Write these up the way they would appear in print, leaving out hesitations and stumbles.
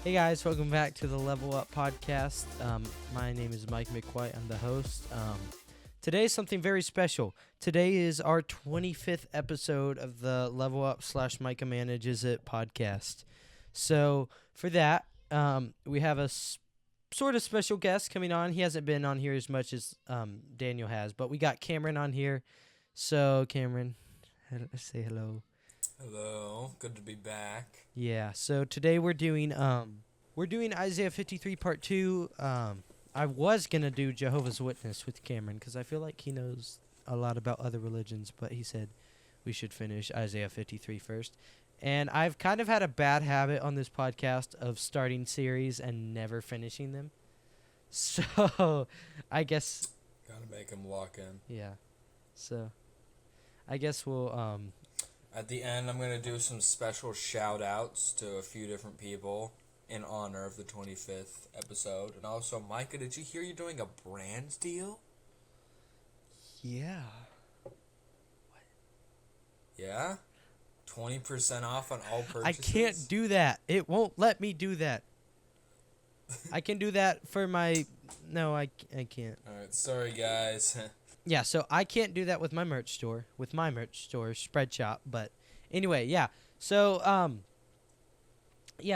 Hey guys, welcome back to the Level Up podcast. My name is Mike McWhite. I'm the host. Today is something very special. Today is our 25th episode of the Level Up / Micah Manages It podcast. So for that, we have a sort of special guest coming on. He hasn't been on here as much as Daniel has, but we got Cameron on here. So Cameron, say hello. Hello, good to be back. Yeah, so today we're doing Isaiah 53 part 2. I was going to do Jehovah's Witness with Cameron cuz I feel like he knows a lot about other religions, but he said we should finish Isaiah 53 first. And I've kind of had a bad habit on this podcast of starting series and never finishing them. So, I guess Gotta make him lock in. yeah. So, I guess we'll At the end, I'm gonna do some special shout outs to a few different people in honor of the 25th episode. And also, Micah, did you hear you're doing a brand deal? yeah. Yeah? 20% off on all purchases? I can't do that. It won't let me do that. I can do that for my... No, I can't. Alright, sorry guys. Yeah, so I can't do that with my merch store, Spreadshop. But anyway, yeah. So,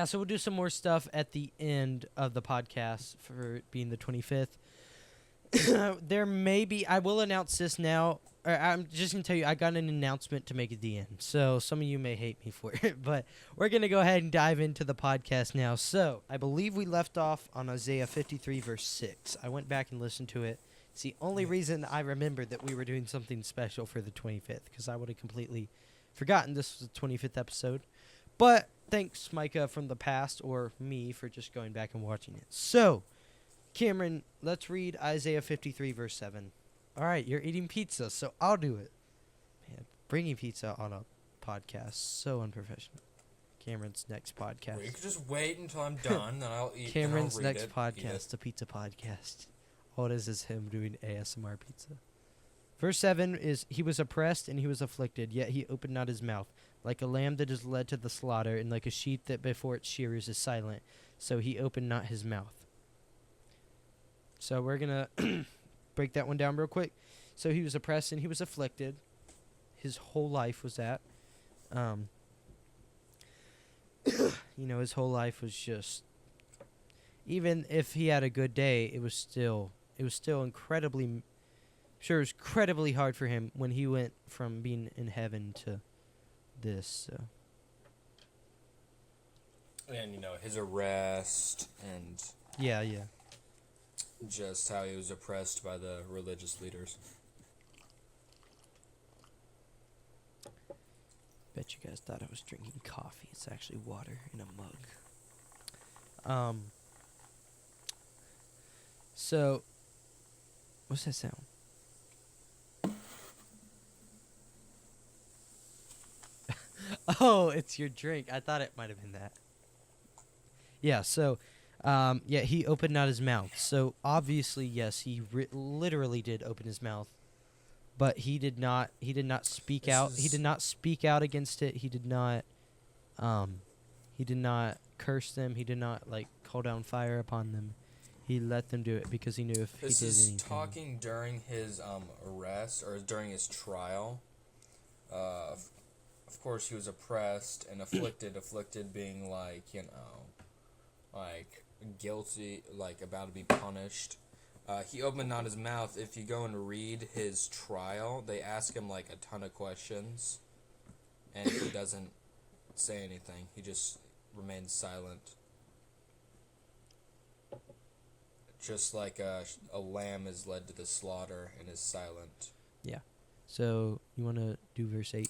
so we'll do some more stuff at the end of the podcast for it being the 25th. There may be... I will announce this now. Or I'm just going to tell you, I got an announcement to make at the end. So some of you may hate me for it. But we're going to go ahead and dive into the podcast now. So I believe we left off on Isaiah 53, verse 6. I went back and listened to it. It's the only reason I remembered that we were doing something special for the 25th. Because I would have completely forgotten this was the 25th episode. But thanks, Micah, from the past, or me, for just going back and watching it. So, Cameron, let's read Isaiah 53, verse 7. All right, you're eating pizza, so I'll do it. Man, bringing pizza on a podcast, so unprofessional. Cameron's next podcast. Well, you could just wait until I'm done, then I'll eat. Cameron's and I'll read next it, podcast, the pizza podcast. All it is him doing ASMR pizza. Verse 7 is, he was oppressed and he was afflicted, yet he opened not his mouth. Like a lamb that is led to the slaughter, and like a sheep that before its shearers is silent, so he opened not his mouth. So we're going to break that one down real quick. So he was oppressed and he was afflicted. His whole life was that. His whole life was just... Even if he had a good day, it was still incredibly... I'm sure it was incredibly hard for him when he went from being in heaven to this. So. And, his arrest and... Yeah. Just how he was oppressed by the religious leaders. Bet you guys thought I was drinking coffee. It's actually water in a mug. So, what's that sound? Oh, it's your drink. I thought it might have been that. Yeah, so... he opened not his mouth. So obviously, yes, he literally did open his mouth, but he did not speak out. He did not speak out against it. He did not curse them. He did not call down fire upon them. He let them do it because he knew if he did anything. This is talking during his arrest or during his trial. Of course, he was oppressed and afflicted. Afflicted being guilty, about to be punished. He opened not his mouth. If you go and read his trial, they ask him a ton of questions, and he doesn't say anything. He just remains silent. Just like a lamb is led to the slaughter and is silent. Yeah. So you want to do verse 8?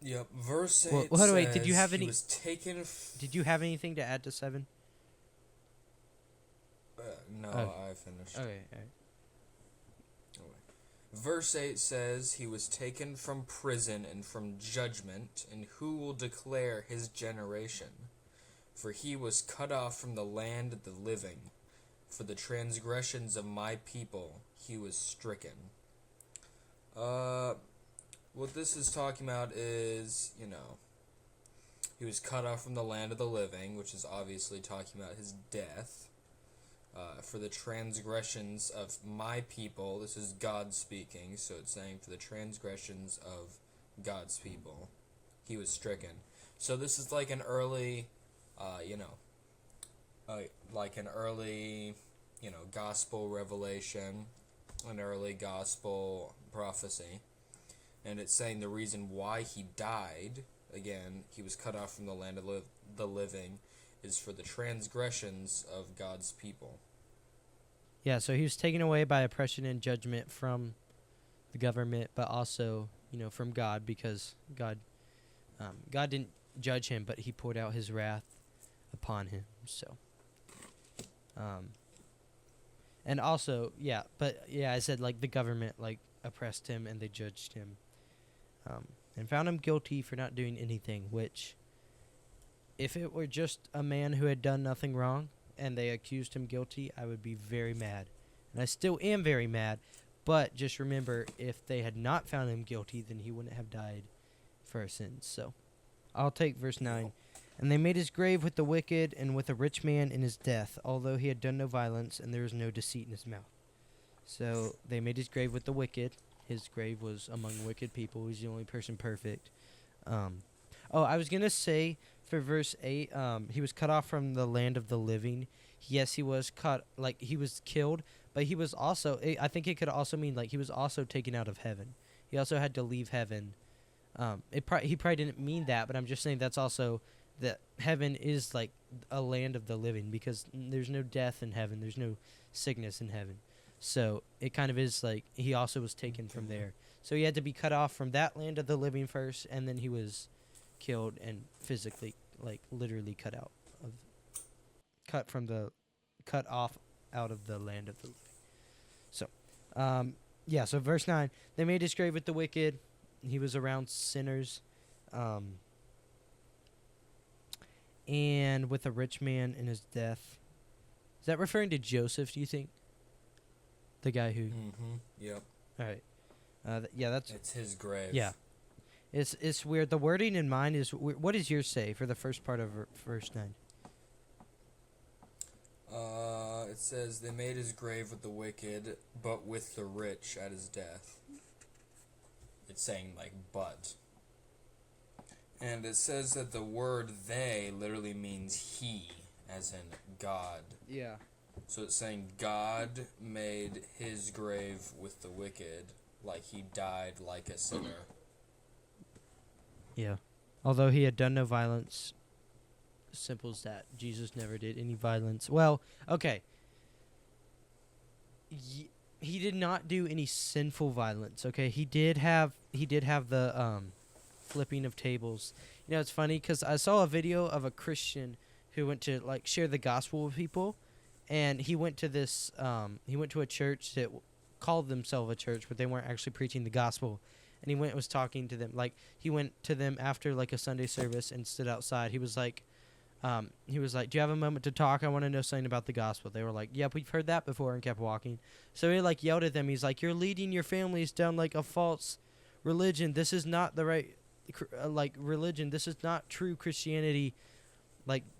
Yep, verse 8 well, hold on, wait, says did you have he any- was taken... Did you have anything to add to 7? No, Oh. I finished. Okay, all right. Verse 8 says, he was taken from prison and from judgment, and who will declare his generation? For he was cut off from the land of the living. For the transgressions of my people he was stricken. What this is talking about is, He was cut off from the land of the living, which is obviously talking about his death. For the transgressions of my people, this is God speaking, so it's saying for the transgressions of God's people, he was stricken. So this is like an early, gospel revelation, an early gospel prophecy. And it's saying the reason why he died, again, he was cut off from the land of the living, is for the transgressions of God's people. Yeah, so he was taken away by oppression and judgment from the government, but also, from God, because God didn't judge him, but he poured out his wrath upon him. So, and also, I said like the government oppressed him and they judged him, and found him guilty for not doing anything. Which, if it were just a man who had done nothing wrong and they accused him guilty, I would be very mad, and I still am very mad. But just remember, if they had not found him guilty, then he wouldn't have died for our sins. So, I'll take verse 9. And they made his grave with the wicked and with a rich man in his death, although he had done no violence and there was no deceit in his mouth. So they made his grave with the wicked. His grave was among wicked people. He's the only person perfect. I was going to say for verse 8, he was cut off from the land of the living. Yes, he was he was killed, but he was also, I think it could also mean he was also taken out of heaven. He also had to leave heaven. He probably didn't mean that, but I'm just saying that's also that heaven is like a land of the living, because there's no death in heaven. There's no sickness in heaven. So it kind of is like he also was taken from there. So he had to be cut off from that land of the living first, and then he was killed and physically, literally cut off out of the land of the living. So, so verse 9, they made his grave with the wicked. He was around sinners. And with a rich man in his death. Is that referring to Joseph, do you think? The guy who... Mm-hmm. Yep. All right. That's... It's his grave. Yeah. It's weird. The wording in mine is... What does yours say for the first part of verse 9? It says, they made his grave with the wicked, but with the rich at his death. It's saying, but. And it says that the word they literally means he, as in God. Yeah. So it's saying God made his grave with the wicked, like he died like a sinner. Yeah. Although he had done no violence, simple as that. Jesus never did any violence. Well, okay. He did not do any sinful violence, okay? He did have the flipping of tables. It's funny because I saw a video of a Christian who went to share the gospel with people, and he went to this he went to a church that called themselves a church, but they weren't actually preaching the gospel. And he was talking to them. He went to them after a Sunday service and stood outside. He was like, do you have a moment to talk? I want to know something about the gospel. They were like, yep, we've heard that before, and kept walking. So he yelled at them. He's like, you're leading your families down a false religion. This is not the right religion. This is not true Christianity.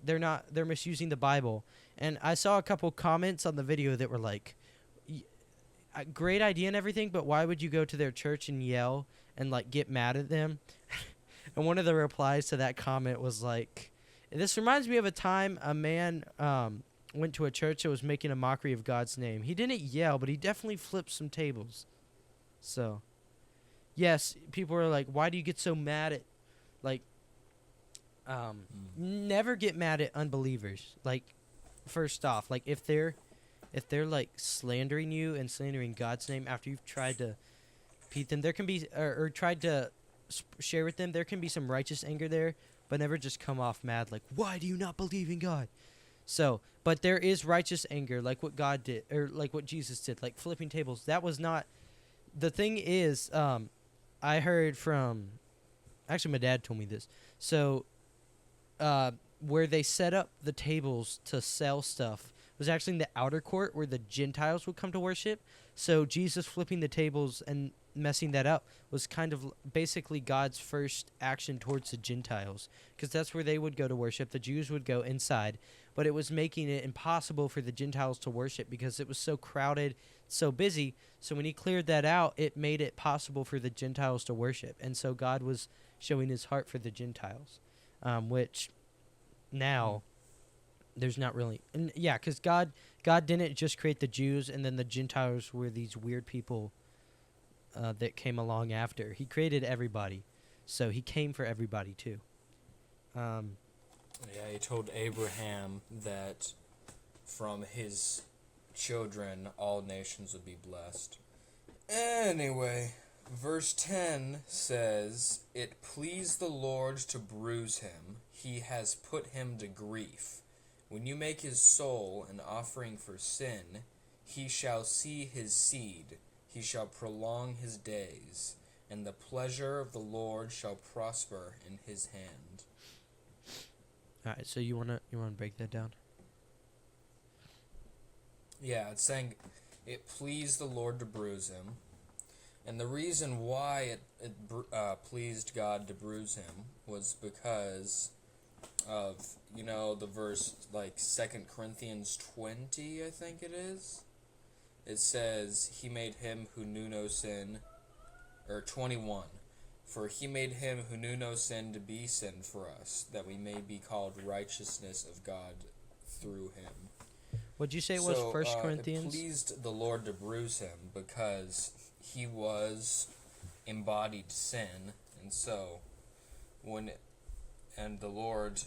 They're misusing the Bible. And I saw a couple comments on the video that were great idea and everything, but why would you go to their church and yell and get mad at them? And one of the replies to that comment was this reminds me of a time a man went to a church that was making a mockery of God's name. He didn't yell, but he definitely flipped some tables. So, yes, people are like, why do you get so mad at, never get mad at unbelievers. First off, if they're slandering you and slandering God's name after you've tried to beat them, there can be, or tried to share with them, there can be some righteous anger there, but never just come off mad why do you not believe in God? So, but there is righteous anger, what God did, or what Jesus did, flipping tables. That was not, the thing is, I heard from, actually my dad told me this, so, where they set up the tables to sell stuff was actually in the outer court where the Gentiles would come to worship. So Jesus flipping the tables and messing that up was kind of basically God's first action towards the Gentiles, because that's where they would go to worship. The Jews would go inside, but it was making it impossible for the Gentiles to worship because it was so crowded, so busy. So when he cleared that out, it made it possible for the Gentiles to worship. And so God was showing his heart for the Gentiles, which now there's not really. And yeah, because God didn't just create the Jews and then the Gentiles were these weird people that came along after. He created everybody, so he came for everybody too. Yeah, he told Abraham that from his children all nations would be blessed. Anyway, verse 10 says, "It pleased the Lord to bruise him. He has put him to grief. When you make his soul an offering for sin, he shall see his seed. He shall prolong his days, and the pleasure of the Lord shall prosper in his hand." All right, so you wanna break that down? Yeah, it's saying it pleased the Lord to bruise him. And the reason why it pleased God to bruise him was because of, the verse, like 2 Corinthians 20, I think it is. It says, he made him who knew no sin, or 21. "For he made him who knew no sin to be sin for us, that we may be called righteousness of God through him." What'd you say it was? First It Corinthians. pleased the Lord to bruise him because he was embodied sin, and so and the Lord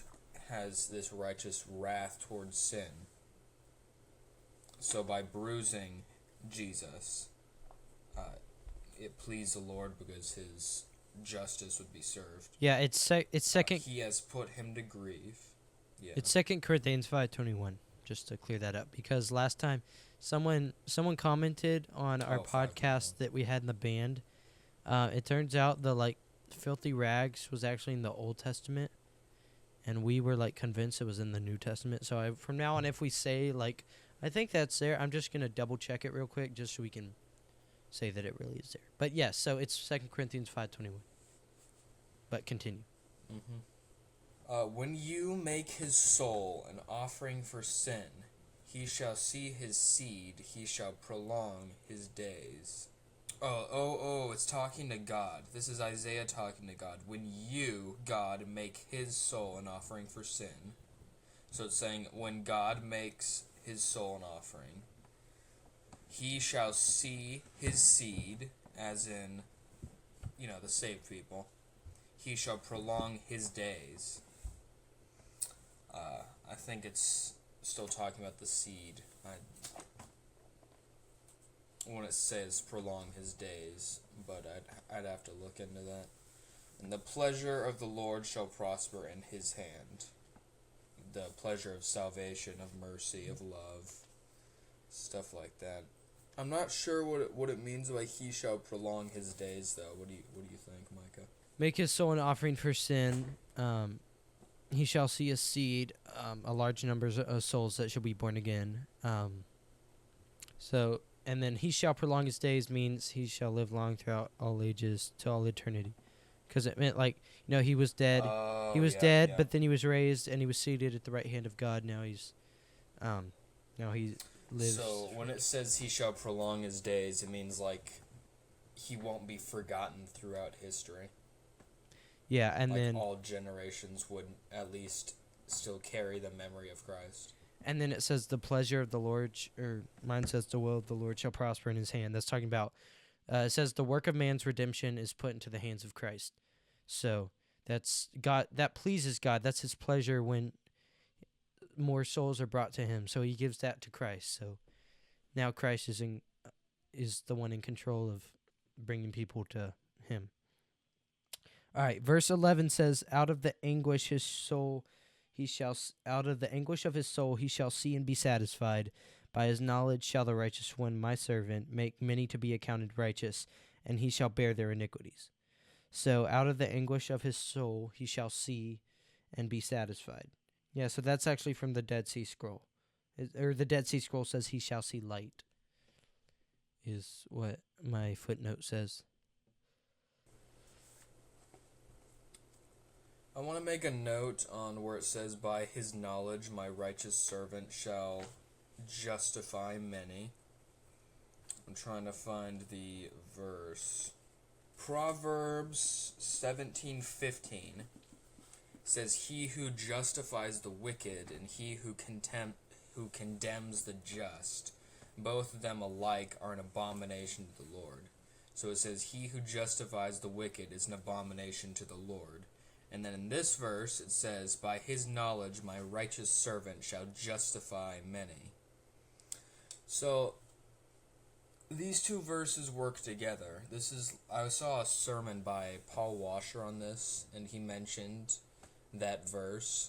has this righteous wrath towards sin. So by bruising Jesus, it pleased the Lord because his justice would be served. Yeah, it's second. He has put him to grief. Yeah. It's 2 Corinthians 5:21. Just to clear that up, because last time someone commented on our podcast that we had in the band. It turns out the filthy rags was actually in the Old Testament, and we were convinced it was in the New Testament. So from now on, if we say I think that's there, I'm just gonna double check it real quick just so we can say that it really is there. But yes, so it's 2 Corinthians 5:21. But continue. Mm-hmm. "When you make his soul an offering for sin, he shall see his seed, he shall prolong his days." It's talking to God. This is Isaiah talking to God. When you, God, make his soul an offering for sin. So it's saying when God makes his soul an offering, he shall see his seed, as in, the saved people. He shall prolong his days. I think it's still talking about the seed. When it says prolong his days, but I'd have to look into that. "And the pleasure of the Lord shall prosper in his hand." The pleasure of salvation, of mercy, of love, stuff like that. I'm not sure what it means by "he shall prolong his days," though. What do you think, Micah? Make his soul an offering for sin. He shall see a seed, a large number of souls that shall be born again. And then he shall prolong his days means he shall live long throughout all ages to all eternity. Because it meant he was dead. He was dead, yeah. but then he was raised and he was seated at the right hand of God. Now he lives. So when it says he shall prolong his days, it means he won't be forgotten throughout history. Yeah, and then all generations would at least still carry the memory of Christ. And then it says the pleasure of the Lord, or mine says the will of the Lord shall prosper in his hand. That's talking about, it says the work of man's redemption is put into the hands of Christ. So that's God, that pleases God. That's his pleasure when more souls are brought to him. So he gives that to Christ. So now Christ is the one in control of bringing people to him. All right, verse 11 says, out of the anguish of his soul he shall see and be satisfied. By his knowledge shall the righteous one, my servant, make many to be accounted righteous, and he shall bear their iniquities. So out of the anguish of his soul he shall see and be satisfied. Yeah, so that's actually from the Dead Sea Scroll. The Dead Sea Scroll says he shall see light, is what my footnote says. I want to make a note on where it says, "By his knowledge my righteous servant shall justify many." I'm trying to find the verse. Proverbs 17:15 says, "He who justifies the wicked and he who condemns the just, both of them alike are an abomination to the Lord." So it says, "He who justifies the wicked is an abomination to the Lord." And then in this verse it says, "By his knowledge my righteous servant shall justify many." So these two verses work together. I saw a sermon by Paul Washer on this, and he mentioned that verse.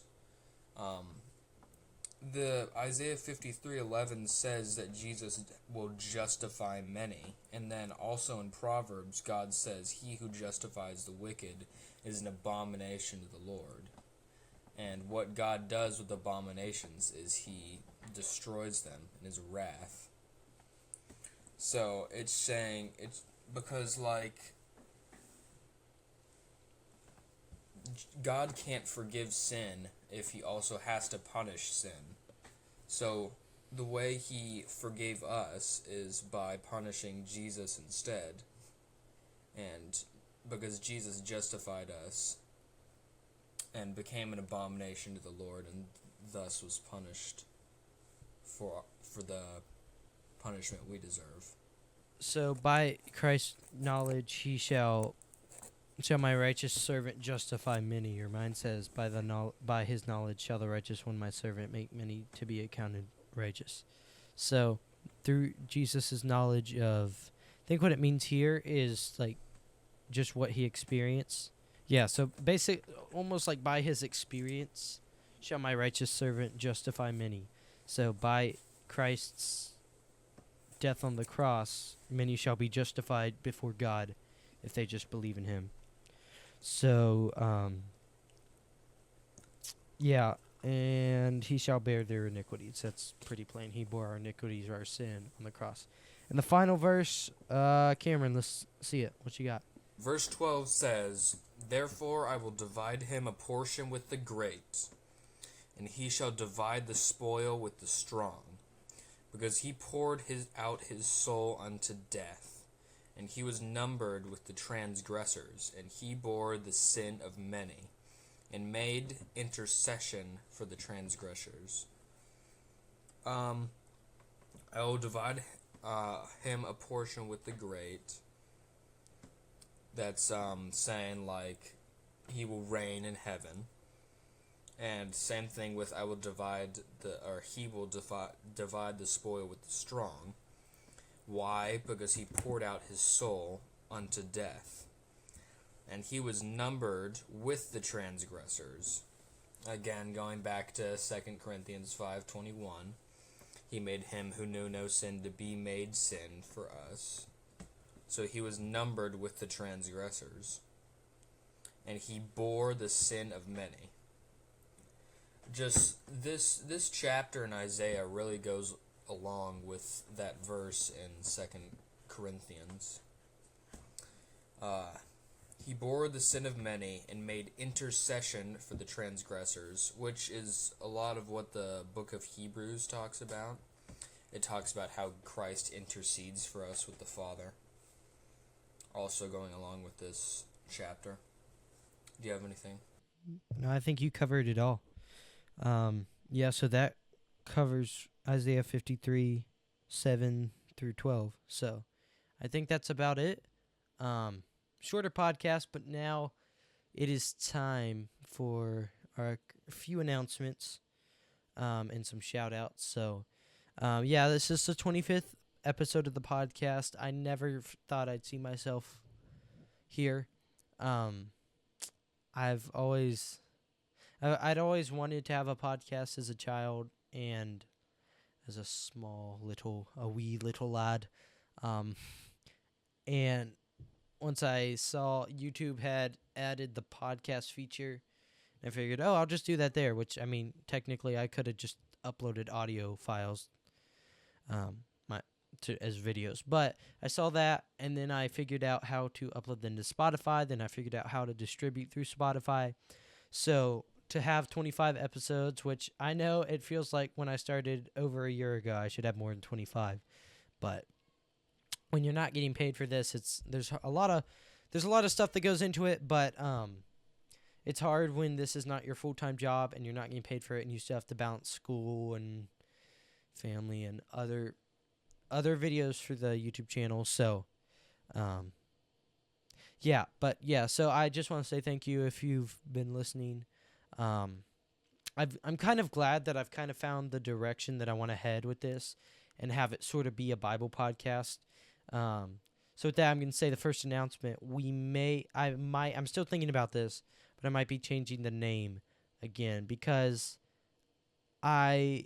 The Isaiah 53:11 says that Jesus will justify many, and then also in Proverbs God says, "He who justifies the wicked is an abomination to the Lord." And what God does with abominations is he destroys them in his wrath. So it's saying, it's because, like, God can't forgive sin if he also has to punish sin. So the way he forgave us is by punishing Jesus instead. And because Jesus justified us and became an abomination to the Lord, and thus was punished for the punishment we deserve. So by Christ's knowledge he shall my righteous servant justify many. Your mind says, by his knowledge shall the righteous one, my servant, make many to be accounted righteous. So through Jesus' knowledge of, I think what it means here is like just what he experienced. Yeah, so basic, almost like by his experience shall my righteous servant justify many. So by Christ's death on the cross, many shall be justified before God if they just believe in him. So, yeah, and he shall bear their iniquities. That's pretty plain. He bore our iniquities, our sin on the cross. And the final verse, Cameron, let's see it. What you got? Verse 12 says, "Therefore I will divide him a portion with the great, and he shall divide the spoil with the strong, because he poured out his soul unto death. And he was numbered with the transgressors, and he bore the sin of many, and made intercession for the transgressors." I will divide him a portion with the great. That's saying, like, he will reign in heaven. And same thing with he will divide the spoil with the strong. Why? Because he poured out his soul unto death. And he was numbered with the transgressors. Again, going back to 2 Corinthians 5:21, he made him who knew no sin to be made sin for us. So he was numbered with the transgressors. And he bore the sin of many. Just this chapter in Isaiah really goes along with that verse in 2 Corinthians. He bore the sin of many and made intercession for the transgressors, which is a lot of what the book of Hebrews talks about. It talks about how Christ intercedes for us with the Father. Also going along with this chapter. Do you have anything? No, I think you covered it all. Yeah, so that covers Isaiah 53, 7 through 12. So I think that's about it. Shorter podcast, but now it is time for our few announcements and some shout outs. So, yeah, this is the 25th episode of the podcast. I never thought I'd see myself here. I'd always wanted to have a podcast as a child and as a wee little lad. And once I saw YouTube had added the podcast feature, I figured, I'll just do that there, which, I mean, technically I could have just uploaded audio files as videos. But I saw that, and then I figured out how to upload them to Spotify. Then I figured out how to distribute through Spotify. So to have 25 episodes, which I know it feels like when I started over a year ago, I should have more than 25. But when you're not getting paid for this, there's a lot of stuff that goes into it, but it's hard when this is not your full-time job and you're not getting paid for it, and you still have to balance school and family and other videos for the YouTube channel. So so I just want to say thank you if you've been listening. I'm kind of glad that I've kind of found the direction that I want to head with this and have it sort of be a Bible podcast. So with that, I'm going to say the first announcement. I'm still thinking about this, but I might be changing the name again because I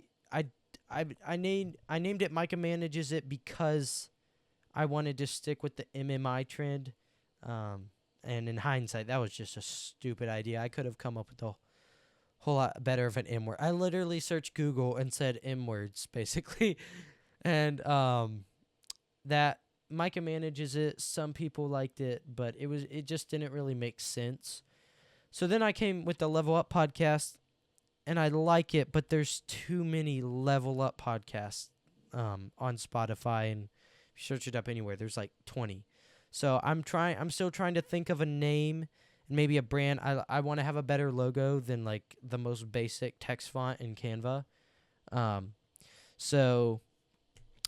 named it Micah Manages It because I wanted to stick with the MMI trend. And in hindsight, that was just a stupid idea. I could have come up with a whole lot better of an M word. I literally searched Google and said M words, basically. And that Micah Manages It. Some people liked it, but it just didn't really make sense. So then I came with the Level Up podcast, and I like it, but there's too many Level Up podcasts on Spotify, and if you search it up anywhere, there's like 20. So I'm still trying to think of a name and maybe a brand. I want to have a better logo than like the most basic text font in Canva. So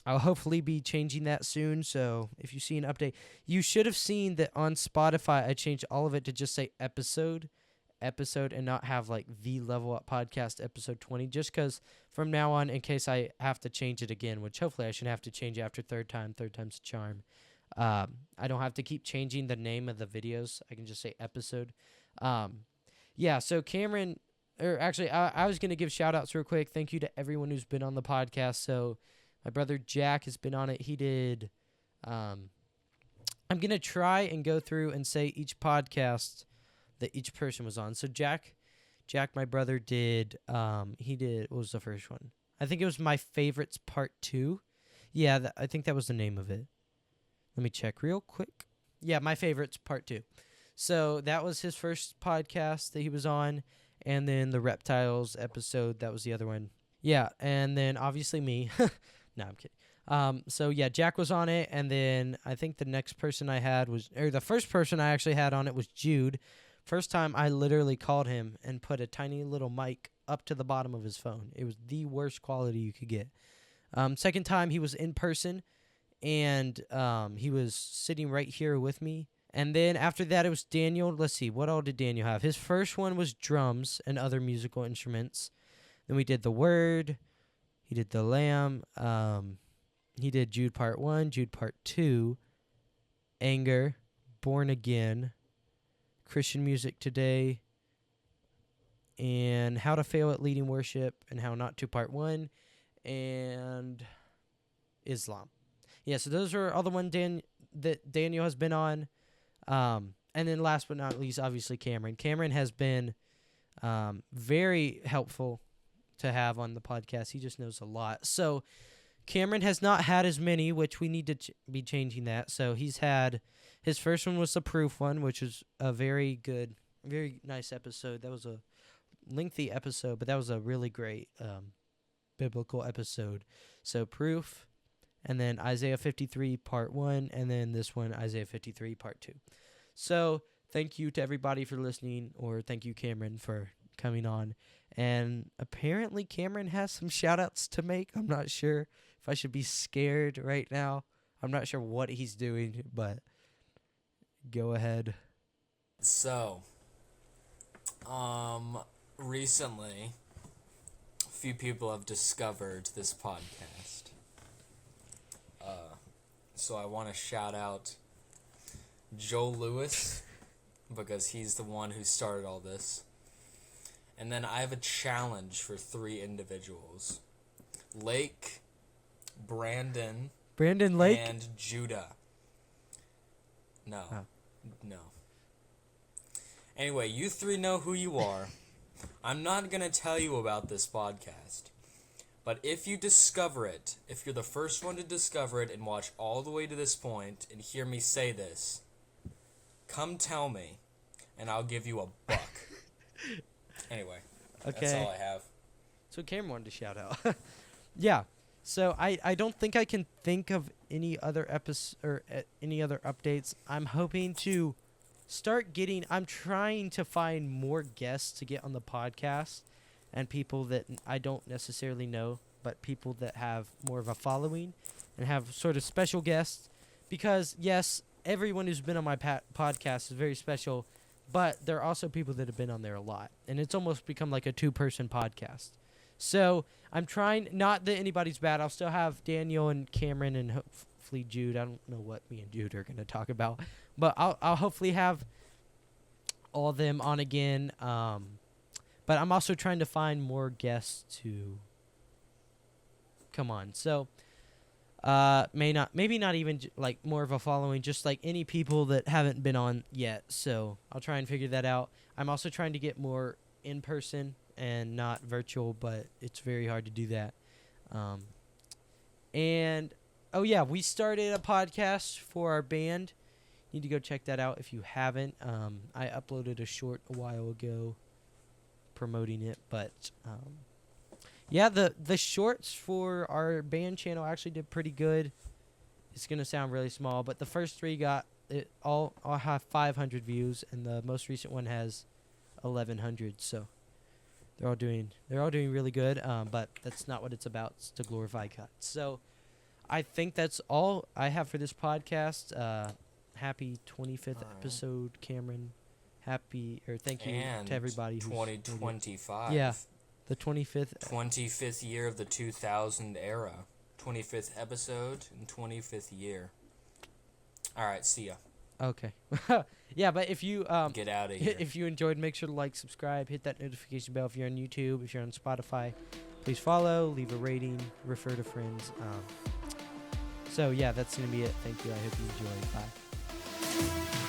I'll hopefully be changing that soon. So if you see an update, you should have seen that on Spotify I changed all of it to just say episode, and not have like the Level Up podcast episode 20, just because from now on, in case I have to change it again, which hopefully I shouldn't have to change after third time's a charm. I don't have to keep changing the name of the videos. I can just say episode. So Cameron, or actually, I was going to give shout outs real quick. Thank you to everyone who's been on the podcast. So my brother Jack has been on it. He did, I'm going to try and go through and say each podcast that each person was on. So Jack, my brother did, what was the first one? I think it was My Favorites Part 2. Yeah, I think that was the name of it. Let me check real quick. Yeah, My Favorites Part 2. So that was his first podcast that he was on. And then the Reptiles episode, that was the other one. Yeah, and then obviously me. No, I'm kidding. So yeah, Jack was on it. And then I think the next person I had the first person I actually had on it was Jude. First time I literally called him and put a tiny little mic up to the bottom of his phone. It was the worst quality you could get. Second time he was in person. And he was sitting right here with me. And then after that, it was Daniel. Let's see, what all did Daniel have? His first one was drums and other musical instruments. Then we did the Word. He did the Lamb. He did Jude Part 1, Jude Part 2, Anger, Born Again, Christian Music Today, and How to Fail at Leading Worship and How Not to Part 1, and Islam. Yeah, so those are all the ones that Daniel has been on. And then last but not least, obviously Cameron. Cameron has been very helpful to have on the podcast. He just knows a lot. So Cameron has not had as many, which we need to be changing that. So he's had, his first one was the Proof one, which was a very good, very nice episode. That was a lengthy episode, but that was a really great biblical episode. So Proof. And then Isaiah 53 Part 1, and then this one, Isaiah 53 Part 2. So thank you to everybody for listening, or thank you, Cameron, for coming on. And apparently Cameron has some shout-outs to make. I'm not sure if I should be scared right now. I'm not sure what he's doing, but go ahead. So, recently, a few people have discovered this podcast. So I want to shout out Joel Lewis, because he's the one who started all this. And then I have a challenge for 3 individuals. Lake, Brandon Lake? And Judah. No. Oh. No. Anyway, you 3 know who you are. I'm not going to tell you about this podcast. But if you discover it, if you're the first one to discover it and watch all the way to this point and hear me say this, come tell me, and I'll give you $1. Anyway, Okay. that's all I have. So Cameron wanted to shout out. Yeah. So I don't think I can think of any other any other updates. I'm hoping to start getting. I'm trying to find more guests to get on the podcast, and people that I don't necessarily know, but people that have more of a following, and have sort of special guests. Because yes, everyone who's been on my podcast is very special, but there are also people that have been on there a lot, and it's almost become like a two-person podcast. So I'm trying, not that anybody's bad. I'll still have Daniel and Cameron and hopefully Jude. I don't know what me and Jude are going to talk about, but I'll hopefully have all of them on again. But I'm also trying to find more guests to come on. So maybe not even like more of a following, just like any people that haven't been on yet. So I'll try and figure that out. I'm also trying to get more in person and not virtual, but it's very hard to do that. And oh yeah, we started a podcast for our band. Need to go check that out if you haven't. I uploaded a short a while ago promoting it, but yeah, the shorts for our band channel actually did pretty good. It's gonna sound really small, but the first 3 got it all have 500 views, and the most recent one has 1,100. So they're all doing really good. But that's not what it's about. It's to glorify God. So I think that's all I have for this podcast. Happy 25th episode, Cameron. Thank you And to everybody who's 2025. Yeah, the 25th. 25th year of the 2000 era. 25th episode and 25th year. All right, see ya. Okay. Yeah, but if you Get out of here. if you enjoyed, make sure to like, subscribe, hit that notification bell if you're on YouTube. If you're on Spotify, please follow, leave a rating, refer to friends. So yeah, that's gonna be it. Thank you. I hope you enjoy. Bye.